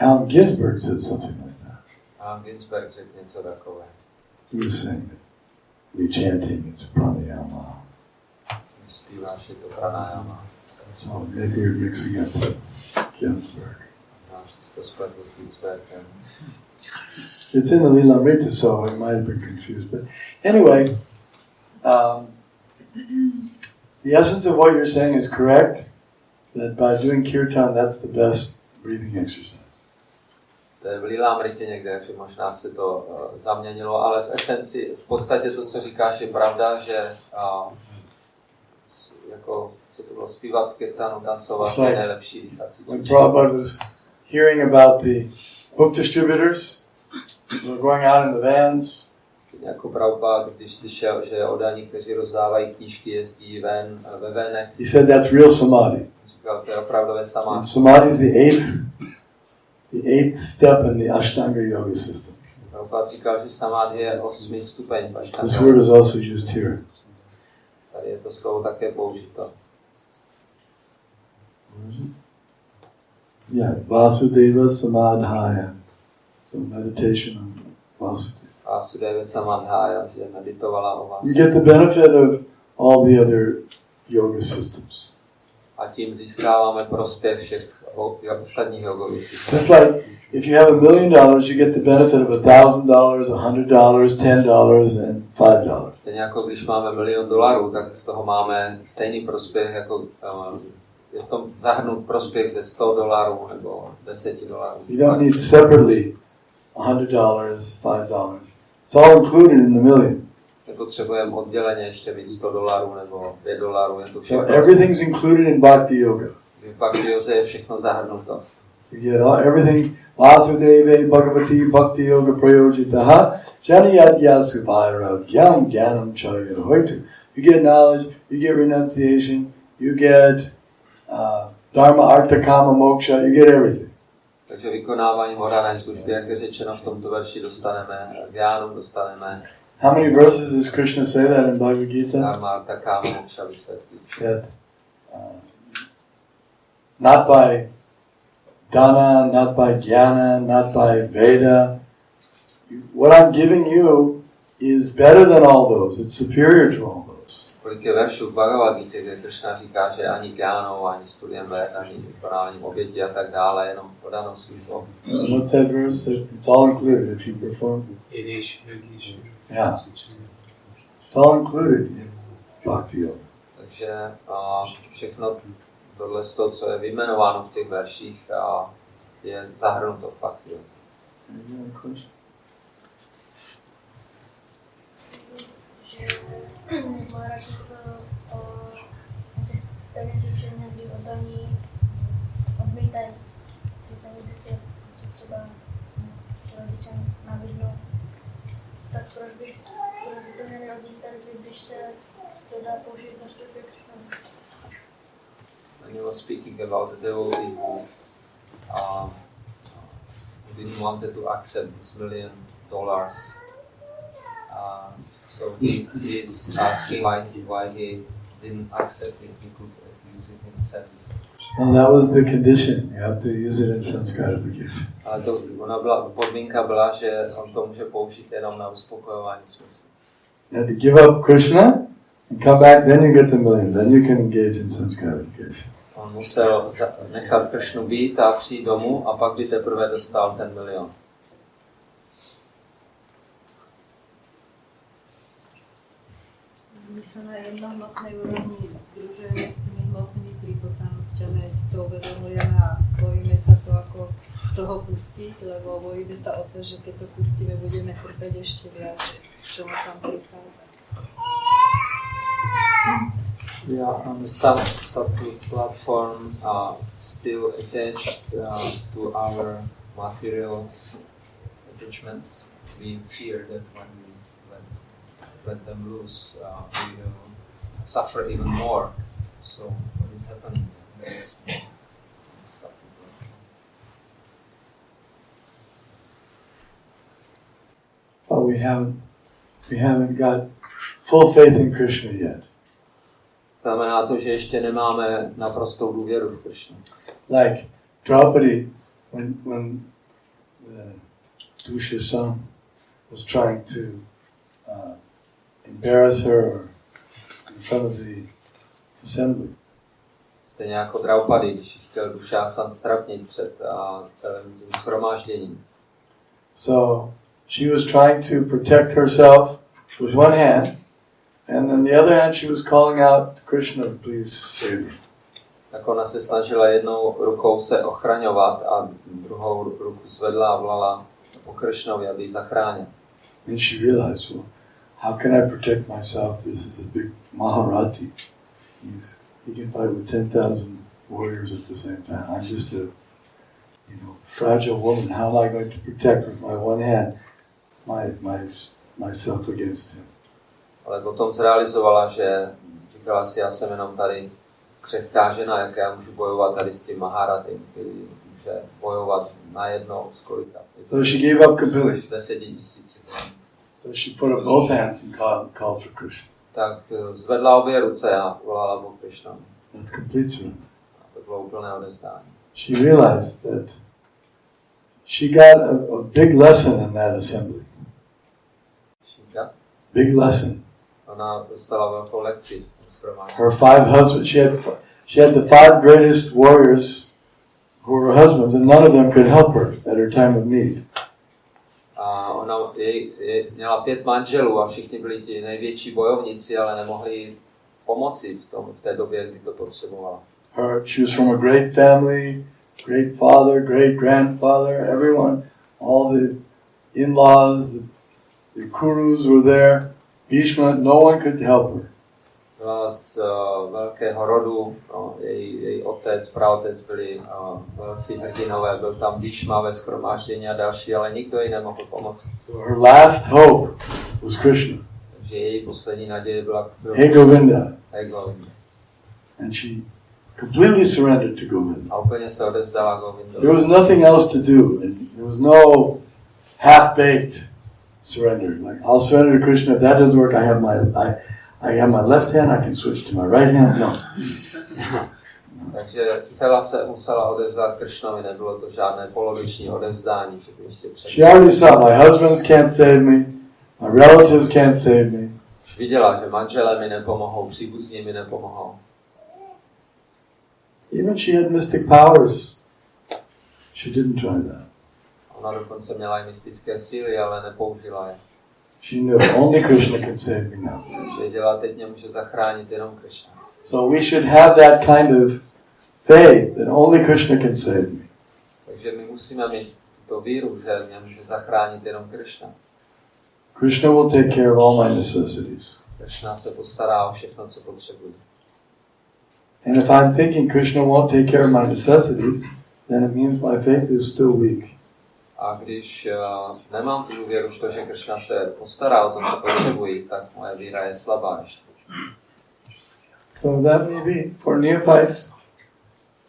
Allen Ginsberg said something like that. A Ginsberg řekl něco takové. He was saying that we chanting, it's pranayama. Když zpíváš, je to pranayama. So maybe you're mixing up with Ginsberg. Já si to spletl s Ginsbergem. It's in the Lilamrita, so it might have been confused. But anyway, the essence of what you're saying is correct, that by doing kirtan, that's the best breathing exercise. To je v Lilamritě někde, takže možná se to zaměnilo, ale v esenci, v podstatě to, co říkáš, je pravda, že jako, co to bylo, zpívat kirtanu, tancovat, je nejlepší dýchací When cvičení. Prabhupada was hearing about the book distributors, who were going out in the vans, Jako Prabhupada, když slyšel, že oddaní, kteří rozdávají knížky, jezdí ven ve venech, he said that's real samadhi. říkal, to je opravdové And samadhi. samadhi is the eighth step in the Ashtanga yoga system. Prabhupada říkal, že samadhi je 8. stupeň v This Ashtanga. word is also used here. Tady je to slovo také použito. Yeah, Vasudeva Samadhaya. So meditation on Vasudeva. Vasudeva Samadhaya, že meditovala o vás. You get the benefit of all the other yoga systems. A tím získáváme prospěch všech ostatních jogových systémů. Just like if you have $1 million, you get the benefit of $1,000, $100, $10, and $5. Stejně jako když máme $1 milion, tak z toho máme stejný prospěch, jako je v tom zahrnut prospěch ze $100 nebo $10. You don't need separately $100, $5. It's all included in the million. Nepotřebujeme odděleně ještě víc $100 nebo $5, je to So všechno. everything's included in Bhakti Yoga. V Bhakti Yoze je všechno zahrnuto. You get everything. Vasudeva Bhagavati Bhakti Yoga Prayojitaha Janiyadyasu Vaira Gyam Gyanam Chayanahoitu. You get knowledge, you get renunciation, you get Dharma Artha Kama Moksha, you get everything. Takže vykonáváním hodané služby, jak je řečeno v tomto verši, dostaneme gyánu, dostaneme How many verses does Krishna say that in Bhagavad Gita? dharma, artha, kama, moksha, vysvětlí. That not by dana, not by jnana, not by Veda. What I'm giving you is better than all those. It's superior to all those. Kolik je veršů v Bhagavad Gita, kde Krishna říká, že ani gyánou, ani studiem ved, ani vykonáváním obětí a tak dále, jenom podanou službou. What's that verse? It's all included if you perform. Yeah. It's all included in Bhakti Yoga. Takže všechno tohle z toho, co je vyjmenováno v těch verších, je zahrnuto v Bhakti Yoze. Maharaj peněz cvičení, kdy oddaní odmítají ty peníze, co třeba rodičem nabídnou, tak proč by to měli odmítat, když se to dá použít na službě Krishnovi? And he was speaking about the devotee who didn't wanted to accept this $1 million. So he is asking why he didn't accept it. He could use it in service. Well, that was the condition. You have to use it in sanskarification. Ale podmínka byla, že on to může použít jenom na uspokojování smyslu. You have to give up Krishna and come back, then you get the $1 million. Then you can engage in sanskarification. On musel nechat Krishnu být a přijít domů a pak by teprve dostal ten $1 milion. My sa na jednohmotnej úrovni združujeme s tými hmotnými prípotánostami, si to uvedomujeme a bojíme sa to ako z toho pustiť, lebo bojíme sa o to, že keď to pustíme, budeme trpeť ešte viac, čo ma tam prichádza. We are on the subtle platform, still attached to our material attachments. We fear that when we let them loose, we will suffer even more. So what is happening? Subtle. we haven't got full faith in Krishna yet. Znamená to, že ještě nemáme naprostou důvěru v Krishnu. Like Draupadi, when Dushasan was trying to embarrass her in front of the assembly. Stejně jako Draupadi, když chtěl Dušásan strapnit před celým tím shromážděním. So she was trying to protect herself with one hand, and then the other hand she was calling out to Krishna, please save me. Tak ona se snažila jednou rukou se ochraňovat a druhou ruku zvedla a volala po Krishnovi, aby ji zachránil. Then she realized, well, how can I protect myself? This is a big Maharati. He can fight with 10,000 warriors at the same time. I'm just a, fragile woman. How am I going to protect with my one hand myself against him? Ale potom zrealizovala, že říkala si, já jsem jenom tady křehká žena, jak já můžu bojovat tady s tím Maharatim, který může bojovat najednou z kolika. So she gave up completely. 10 000. So she put up both hands and called for Krishna. Tak zvedla obě ruce a volala po Krishna. That's complete surrender. A to bylo úplné odevzdání. She realized that she got a big lesson in that assembly. Big lesson. Ona dostala velkou lekci. Her 5 husbands. She had the 5 greatest warriors who were her husbands, and none of them could help her at her time of need. A ona měla 5 manželů a všichni byli ti největší bojovníci, ale nemohli jí pomoci v té době, kdy to potřebovala. She was from a great family, great father, great grandfather, everyone, all the in-laws, the Kurus were there. Bhishma, no one could help her. Byla z velkého rodu, její otec, praotec byli velcí hrdinové, byl tam Bhishma ve shromáždění a další, ale nikdo jí nemohl pomoci. So her last hope was Krishna. Takže její poslední naděje byla Hey Govinda. Hey Govinda. And she completely surrendered to Govinda. A úplně se odevzdala Govindovi. There was nothing else to do. And there was no half-baked surrender. Like, I'll surrender to Krishna. If that doesn't work, I have my left hand, I can switch to my right hand. No. Takže zcela se musela odevzdat Krishnovi, nebylo to žádné poloviční odevzdání. She already saw my husbands can't save me, my relatives can't save me. Už viděla, že manželé mi nepomohou, příbuzní mi nepomohou. Even she had mystic powers. She didn't try that. Ona dokonce měla i mystické síly, ale nepoužila je. She knew only Krishna can save me now. Věděla, teď mě může zachránit jenom Krishna. So we should have that kind of faith that only Krishna can save me. Takže my musíme mít tu víru, že mě může zachránit jenom Krishna. Krishna will take care of all my necessities. Krishna se postará o všechno, co potřebuji. And if I'm thinking Krishna won't take care of my necessities, then it means my faith is still weak. A když nemám tu důvěru v to, že Krishna se postará o to, co potřebuji, tak moje víra je slabá ještě. So that may be for neophytes.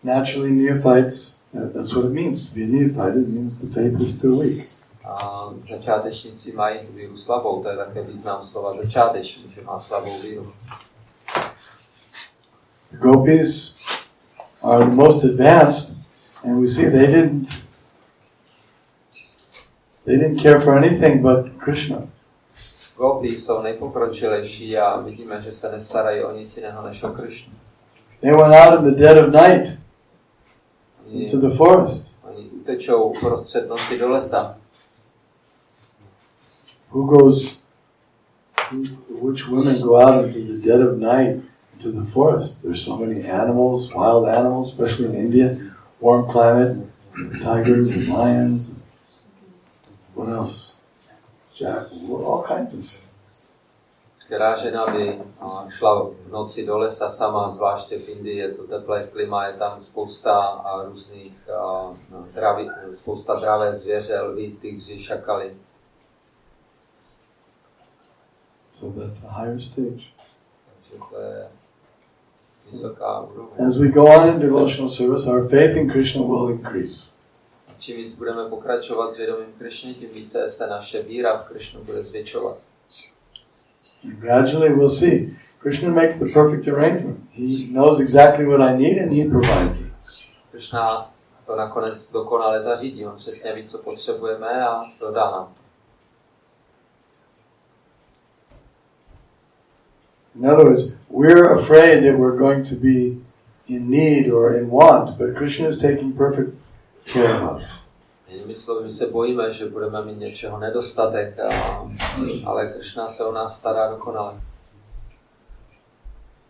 Naturally, neophytes, that's what it means to be a neophyte. It means the faith is still weak. A začátečníci mají víru slabou, to je také význam slova začátečník, že má slabou víru. The gopis are the most advanced, and we see they didn't care for anything but Krishna. Gopi jsou nejpokročilejší a vidíme, že se nestarají o nic jiného než o Krishnu. They went out in the dead of night into the forest. Oni utečou prostřed noci do lesa. Which women go out into the dead of night into the forest? There's so many animals, wild animals, especially in India, warm climate, tigers and lions. What else? All kinds of things. Která žena by šla v noci do lesa sama, zvláště v Indii, je to teplé klima, je tam spousta různých spousta dravé zvěře, lví, tygři, šakaly. So that's a higher stage. Takže to je vysoká úroveň. As we go on in devotional service, our faith in Krishna will increase. čím víc budeme pokračovat s vědomím Krishny, tím více se naše víra v Krishnu bude zvětšovat. Gradually we'll see. Krishna makes the perfect arrangement. He knows exactly what I need and he provides it. Krishna to nakonec dokonale zařídí. On přesně ví, co potřebujeme a dodá nám. In other words, we're afraid that we're going to be in need or in want, but Krishna is taking perfect care of us. Jinými slovy, my se bojíme, že budeme mít něčeho nedostatek, ale Krishna se o nás stará dokonale.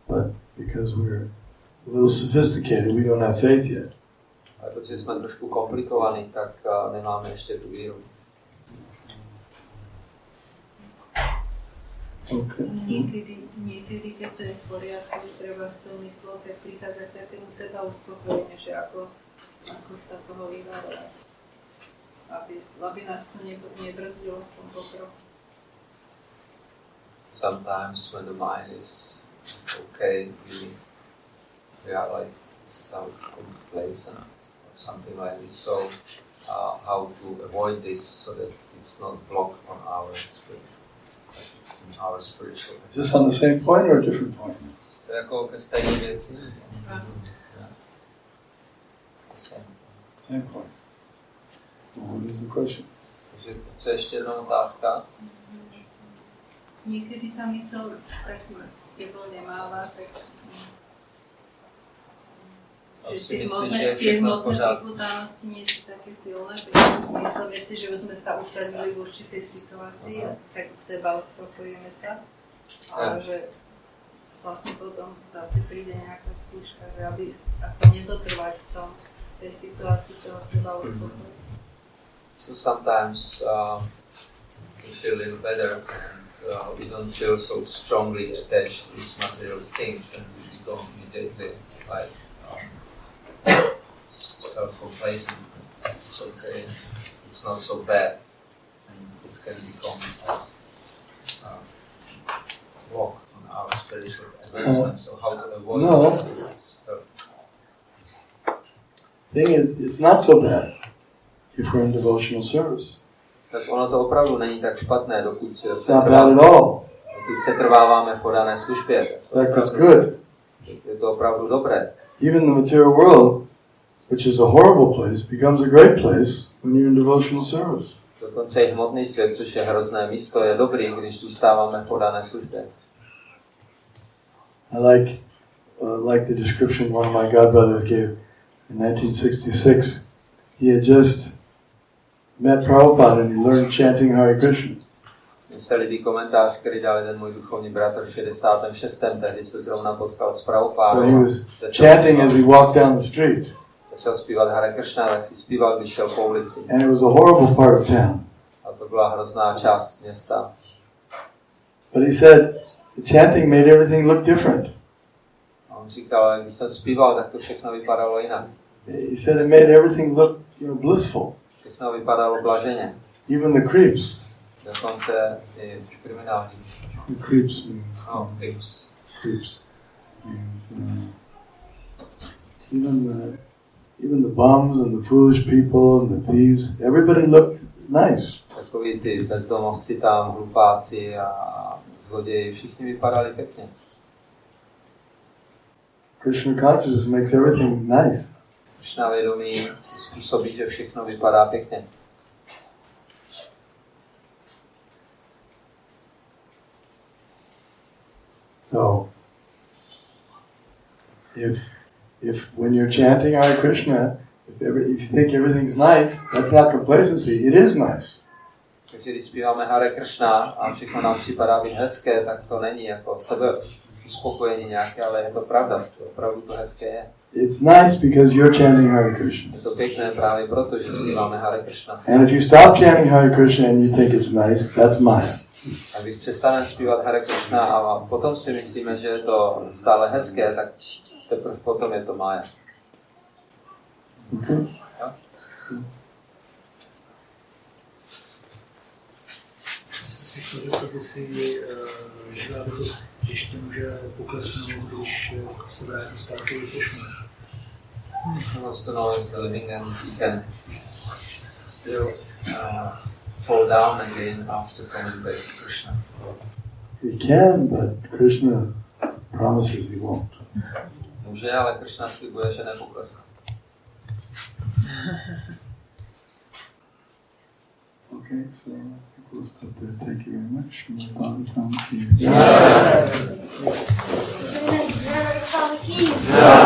But because we're a little sophisticated, we don't have faith yet. Ale protože jsme trošku komplikovaní, tak nemáme ještě tu víru. Okay. Niekedy, keď to je v poriadku, treba s tou myslou, keď prichádza k takému seba uspokojenia, že ako sa toho vyvarovať. Aby nás to nebrzdilo v tom pokroku. Sometimes when the mind is okay, we are like self-complacent or something like this. So how to avoid this so that it's not blocked on our spirit. Our spiritual. Is this on the same point or a different point? To je jako ke stejné věci. Same point. What is the question? Takže co ještě jedna otázka? Niekedy tá mysl tak s tebou nemáva, tak že tie hmotné priputanosti nie sú také silné, pretože myslíme si, že už sme sa usadili v určitej situácii, tak seba uspokojíme sa, ale že vlastne potom zase príde nejaká skúška, že aby ako nezotrvať v tej situácii toho seba uspokojenia. So sometimes we feel a little better and we don't feel so strongly attached to these material things and we become immediately like self-complacent. It's okay, it's not so bad, and this can become a walk on our spiritual advancement. So how to avoid this? So, thing is, it's not so bad if we're in devotional service. Tak ono to opravdu není tak špatné, dokud se trváváme v podané službě. That's good. Je to opravdu dobré. Even the material world, which is a horrible place, becomes a great place when you're in devotional service. Dokonce i hmotný svět, což je hrozné místo, je dobrý, když zůstáváme v podané službě. I like the description one of my godbrothers gave in 1966. He had just met Prabhupada and he learned chanting Hare Krishna. Mně se líbí komentář, který dal jeden můj duchovní bratr v 66. tehdy se zrovna potkal s Prabhupádou. So he was chanting as he walked down the street. Začal zpívat Hare Krishna, tak si zpíval, když šel po ulici. And it was a horrible part of town. A to byla hrozná část města. But he said the chanting made everything look different. A on říkal, když jsem zpíval, tak to všechno vypadalo jinak. He said it made everything look, blissful. Všechno vypadalo blaženě. Even the creeps. Dokonce i kriminálníci. The creeps means. Creeps. Creeps means. Even the bums and the foolish people and the thieves, everybody looked nice. Takoví ty bezdomovci tam, hlupáci a zloději, všichni vypadali pěkně. Krishna consciousness makes everything nice. Krishna vědomí způsobí, že všechno vypadá pěkně. So, if when you're chanting Hare Krishna, if you think everything's nice, that's not complacency. It is nice. Takže když zpíváme Hare Krishna a všechno nám připadá být hezké, tak to není jako sebe uspokojení nějaké, ale je to pravda, opravdu to hezké je. It's nice because you're chanting Hare Krishna. Je to pěkné právě proto, že zpíváme Hare Krishna. And if you stop chanting Hare Krishna and you think it's nice, that's Maya. A když přestaneme zpívat Hare Krishna a potom si myslíme, že je to stále hezké, tak teprve potom je to Maya. Okay. Jo? To by si živá bytost ještě může poklesnout, když se vrátí zpátky do Krishna. He wants to know if the living entity can still fall down again after coming back to Krishna. He can, but Krishna promises he won't. Může, ale Krishna slibuje, že nepoklesne. Okay, so I think we'll stop there. Thank you very much. Jai